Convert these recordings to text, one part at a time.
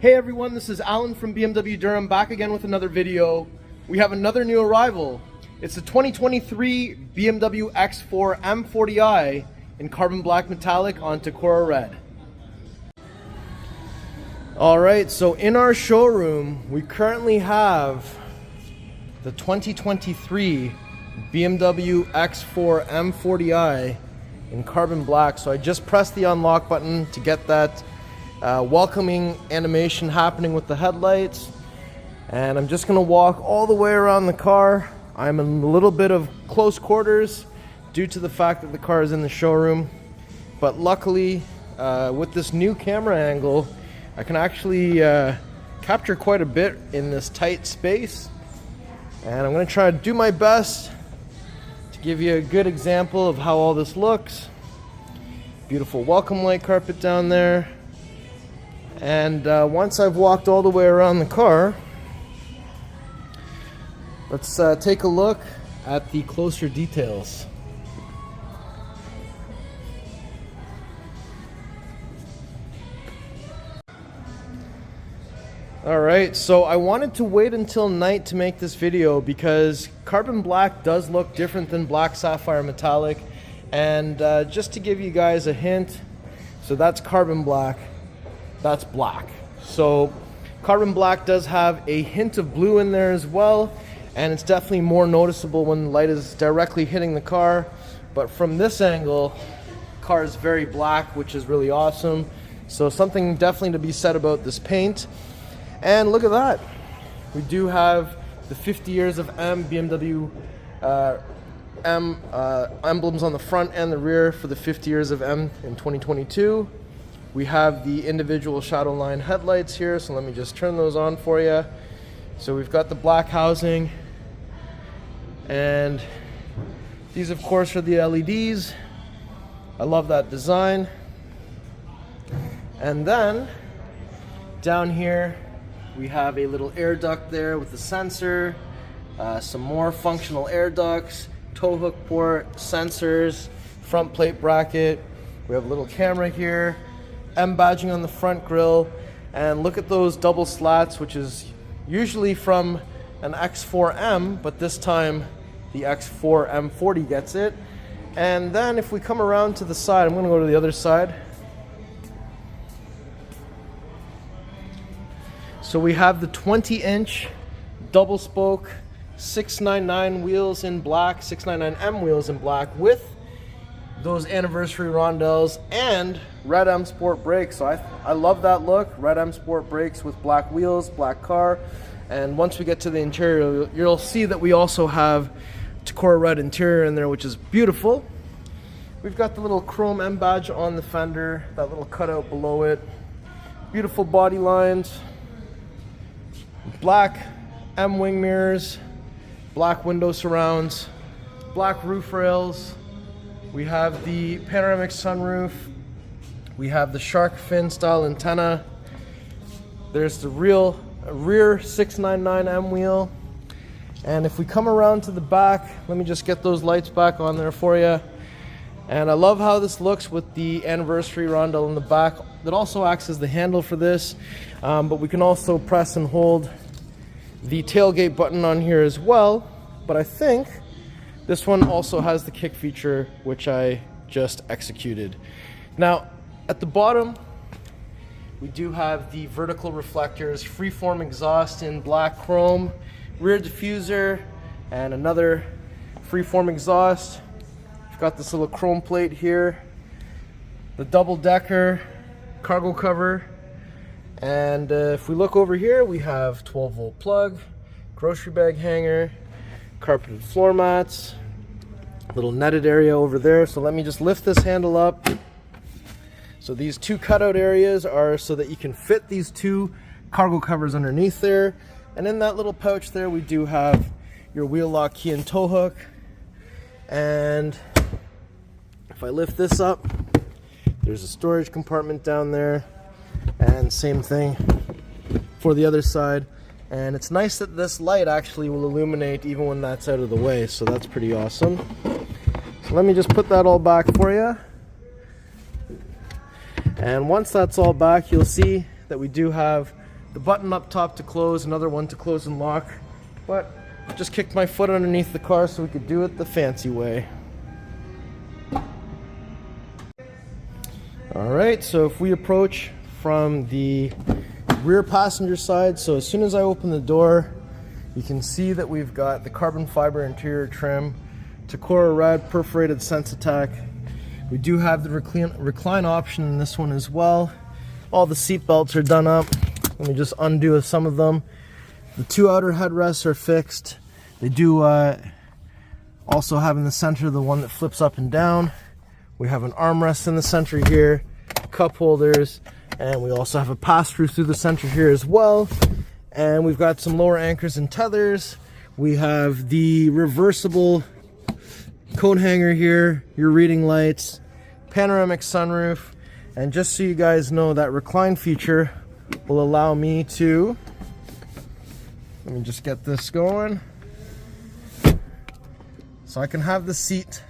Hey everyone, this is Alan from BMW Durham, back again with another video. We have another new arrival. It's the 2023 BMW X4 M40i in carbon black metallic on Tacora Red. Alright, so in our showroom, we currently have the 2023 BMW X4 M40i in carbon black. So I just pressed the unlock button to get that welcoming animation happening with the headlights, and I'm just going to walk all the way around the car. I'm in a little bit of close quarters due to the fact that the car is in the showroom, but luckily with this new camera angle I can actually capture quite a bit in this tight space, and I'm going to try to do my best to give you a good example of how all this looks. Beautiful welcome light carpet down there. And once I've walked all the way around the car, let's take a look at the closer details. Alright, so I wanted to wait until night to make this video because carbon black does look different than black sapphire metallic. And just to give you guys a hint, so that's carbon black, that's black. So carbon black does have a hint of blue in there as well, and it's definitely more noticeable when the light is directly hitting the car. But from this angle, the car is very black, which is really awesome. So something definitely to be said about this paint. And look at that, we do have the 50 years of BMW M emblems on the front and the rear for the 50 years of M in 2022. We have the individual Shadowline headlights here, so let me just turn those on for you. So we've got the black housing, and these of course are the LEDs. I love that design. And then down here we have a little air duct there with the sensor, some more functional air ducts, tow hook port, sensors, front plate bracket. We have a little camera here, M badging on the front grille, and look at those double slats, which is usually from an X4 M, but this time the X4 M40 gets it. And then if we come around to the side, I'm going to go to the other side. So we have the 20-inch double spoke 699 wheels in black, 699M wheels in black with those anniversary rondelles and Red M Sport brakes. So I love that look. Red M Sport brakes with black wheels, black car. And once we get to the interior, you'll see that we also have Tacora Red interior in there, which is beautiful. We've got the little chrome M badge on the fender, that little cutout below it. Beautiful body lines. Black M wing mirrors, black window surrounds, black roof rails. We have the panoramic sunroof. We have the shark fin style antenna. There's the rear 699M wheel. And if we come around to the back, let me just get those lights back on there for you. And I love how this looks with the anniversary rondelle in the back. That also acts as the handle for this, but we can also press and hold the tailgate button on here as well. But I think this one also has the kick feature, which I just executed. Now at the bottom we do have the vertical reflectors, freeform exhaust in black chrome, rear diffuser, and another freeform exhaust. We've got this little chrome plate here, the double-decker cargo cover, and if we look over here, we have 12-volt plug, grocery bag hanger, carpeted floor mats, little netted area over there. So let me just lift this handle up. So these two cutout areas are so that you can fit these two cargo covers underneath there. And in that little pouch there, we do have your wheel lock key and tow hook. And if I lift this up, there's a storage compartment down there, and same thing for the other side. And it's nice that this light actually will illuminate even when that's out of the way, so that's pretty awesome. So let me just put that all back for you. And once that's all back, you'll see that we do have the button up top to close, another one to close and lock. But just kicked my foot underneath the car so we could do it the fancy way. Alright, so if we approach from the rear passenger side, so as soon as I open the door, you can see that we've got the carbon fiber interior trim, Tacora Red Perforated Sensatec. We do have the recline option in this one as well. All the seat belts are done up. Let me just undo some of them. The two outer headrests are fixed. They do also have in the center the one that flips up and down. We have an armrest in the center here, cup holders, and we also have a pass-through through the center here as well. And we've got some lower anchors and tethers. We have the reversible coat hanger here, your reading lights, panoramic sunroof, and just so you guys know, that recline feature will allow me to, let me just get this going, so I can have the seat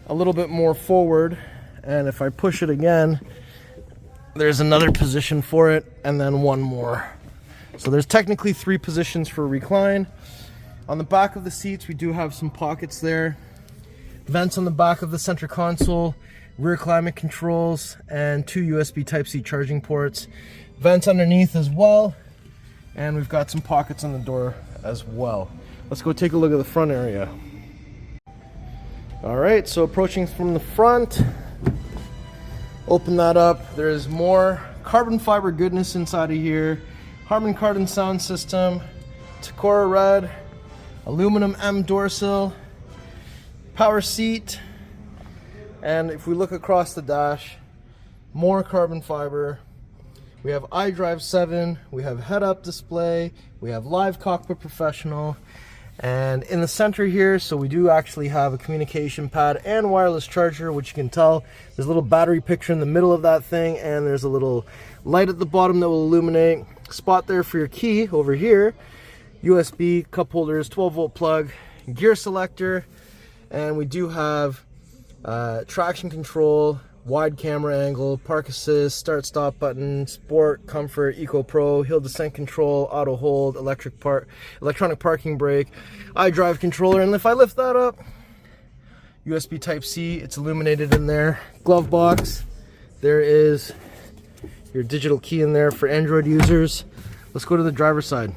a little bit more forward, and if I push it again, there's another position for it, and then one more. So there's technically 3 positions for recline. On the back of the seats, we do have some pockets there. Vents on the back of the center console, rear climate controls, and 2 USB Type-C charging ports. Vents underneath as well, and we've got some pockets on the door as well. Let's go take a look at the front area. Alright, so approaching from the front, open that up. There's more carbon fiber goodness inside of here. Harman Kardon sound system, Tacora Red, aluminum M door sill, power seat, and if we look across the dash, more carbon fiber. We have iDrive 7, we have head-up display, we have live Cockpit Professional, and in the center here, so we do actually have a communication pad and wireless charger, which you can tell there's a little battery picture in the middle of that thing, and there's a little light at the bottom that will illuminate. Spot there for your key over here, USB cup holders, 12-volt plug, gear selector, and we do have traction control, wide camera angle, park assist, start stop button, sport, comfort, eco pro, hill descent control, auto hold, electronic parking brake, iDrive controller, and if I lift that up, USB Type-C, it's illuminated in there. Glove box, there is your digital key in there for Android users. Let's go to the driver's side.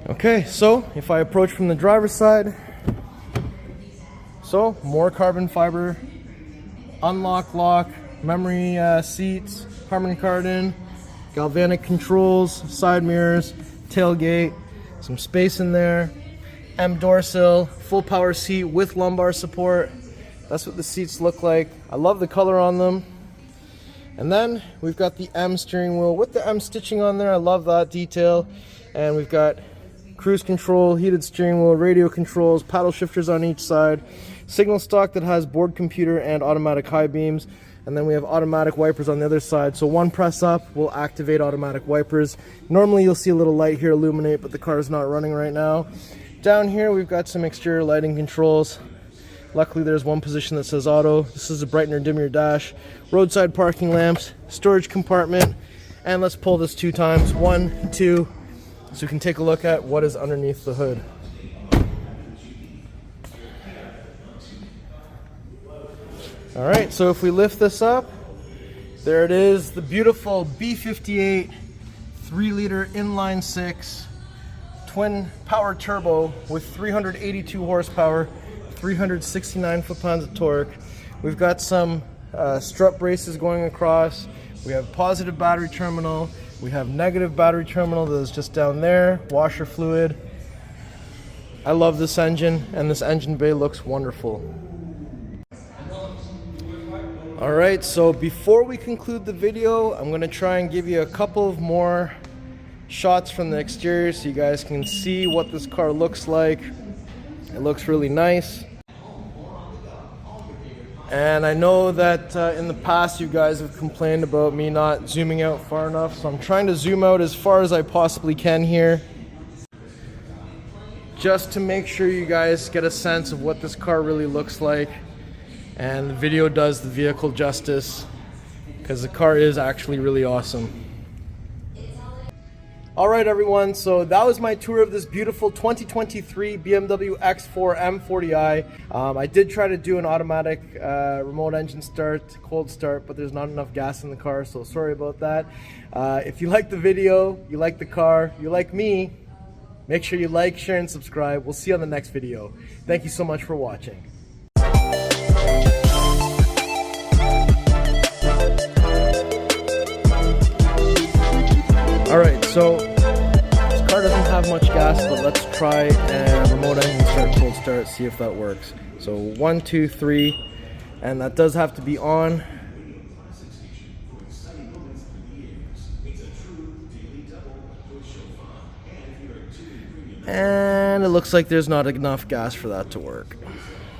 Okay, so if I approach from the driver's side, so more carbon fiber, unlock, lock, memory seats, Harman Kardon, galvanic controls, side mirrors, tailgate, some space in there, M door sill, full power seat with lumbar support. That's what the seats look like. I love the color on them. And then we've got the M steering wheel with the M stitching on there. I love that detail. And we've got cruise control, heated steering wheel, radio controls, paddle shifters on each side, signal stock that has board computer and automatic high beams, and then we have automatic wipers on the other side. So one press up will activate automatic wipers. Normally you'll see a little light here illuminate, but the car is not running right now. Down here we've got some exterior lighting controls. Luckily there's one position that says auto. This is a brighten or dim your dash, roadside parking lamps, storage compartment, and let's pull this 2 times, 1, 2, so we can take a look at what is underneath the hood. Alright, so if we lift this up, there it is, the beautiful B58 3-liter inline 6 twin power turbo with 382 horsepower, 369 foot-pounds of torque. We've got some strut braces going across. We have positive battery terminal. We have negative battery terminal that is just down there. Washer fluid. I love this engine, and this engine bay looks wonderful. Alright, so before we conclude the video, I'm going to try and give you a couple of more shots from the exterior so you guys can see what this car looks like. It looks really nice. And I know that in the past you guys have complained about me not zooming out far enough, so I'm trying to zoom out as far as I possibly can here, just to make sure you guys get a sense of what this car really looks like, and the video does the vehicle justice. because the car is actually really awesome. Alright everyone, so that was my tour of this beautiful 2023 BMW X4 M40i. I did try to do an automatic remote engine start, cold start, but there's not enough gas in the car, so sorry about that. If you like the video, you like the car, you like me, make sure you like, share, and subscribe. We'll see you on the next video. Thank you so much for watching. Alright, so this car doesn't have much gas, but let's try and remote engine start, cold start, see if that works. So 1, 2, 3, and that does have to be on. And it looks like there's not enough gas for that to work.